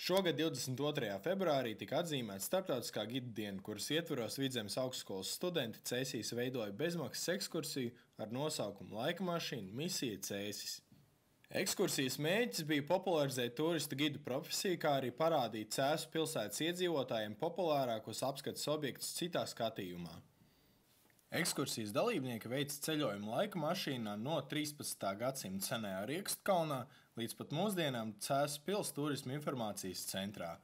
Šogad 22. februārī tika atzīmēta Starptautiskā gida diena, kuras ietvaros Vidzemes augstskolas studenti Cēsīs veidoja bezmaksas ekskursiju ar nosaukumu Laika mašīna misija Cēsis. Ekskursijas mērķis bija popularizēt turistu gidu profesiju, kā arī parādīt Cēsu pilsētas iedzīvotājiem populārākos apskates objektus citā skatījumā. Ekskursijas dalībnieki veica ceļojumu laika mašīnā no 13. gadsimta senajā Riekstkalnā līdz pat mūsdienām Cēsu pils turisma informācijas centrā.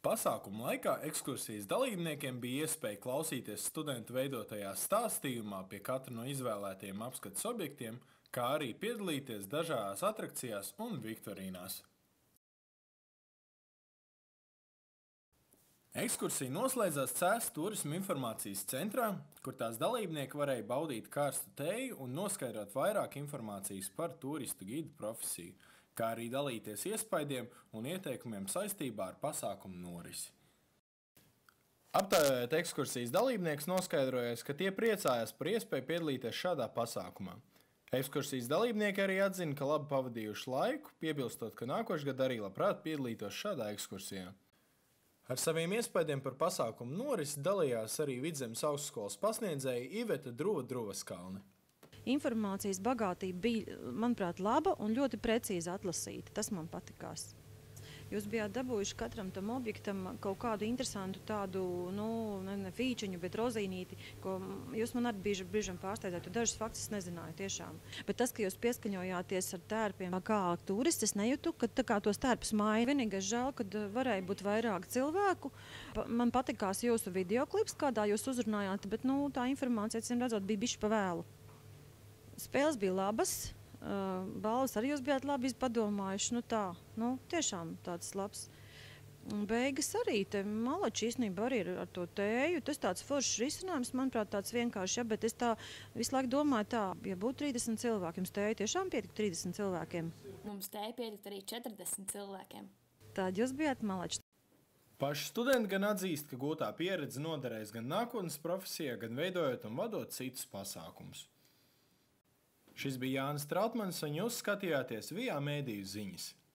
Pasākuma laikā ekskursijas dalībniekiem bija iespēja klausīties studentu veidotajā stāstījumā pie katra no izvēlētajiem apskates objektiem, kā arī piedalīties dažādās atrakcijās un viktorīnās. Ekskursija noslēdzās Cēsu turisma informācijas centrā, kur tās dalībnieki varēja baudīt karstu tēju un noskaidrot vairāk informācijas par turistu gidu profesiju, kā arī dalīties iespaidiem un ieteikumiem saistībā ar pasākumu norisi. Aptaujājot ekskursijas dalībnieks noskaidrojās, ka tie priecājās par iespēju piedalīties šādā pasākumā. Ekskursijas dalībnieki arī atzina, ka labi pavadījuši laiku, piebilstot, ka nākošgad arī labprāt piedalītos šādā ekskursijā. Ar saviem iespaidiem par pasākumu norisi dalījās arī Vidzemes augstskolas pasniedzēja Iveta Druva-Druvaskalne. Informācijas bagātība bija, manuprāt, laba un ļoti precīzi atlasīta. Tas man patikās. Jūs bijāt dabūjuši katram tam objektam kaut kādu interesantu tādu, ne fīčiņu, bet rozīnīti, ko jūs man arī brīžam pārsteidzāt, jo dažus faktus es nezināju tiešām. Bet tas, ka jūs pieskaņojāties ar tērpiem kā turisti, es nejūtu, ka tā kā tos tērpus māja. Vienīgais žēl, kad varēja būt vairāk cilvēku. Man patikās jūsu videoklips, kādā jūs uzrunājāt, bet tā informācija, acīm redzot, bija bišķi pa vēlu. Spēles bija labas. Balvas arī jūs bijāt labi padomājuši, tiešām tāds labs. Beigas arī, te malači īstenībā arī ar to tēju, tas tāds foršs risinājums, manuprāt, tāds vienkārši, bet es tā visu laiku domāju tā, ja būtu 30 cilvēki, jums tēju tiešām pietika 30 cilvēkiem? Mums tēju pietika arī 40 cilvēkiem. Tādi jūs bijāt malači. Paši studenti gan atzīst, ka gūtā pieredze noderēs gan nākotnes profesijā, gan veidojot un vadot citus pasākumus. Šis bija Jānis Trautmanis, un jūs skatījāties VIA Mēdīju ziņas.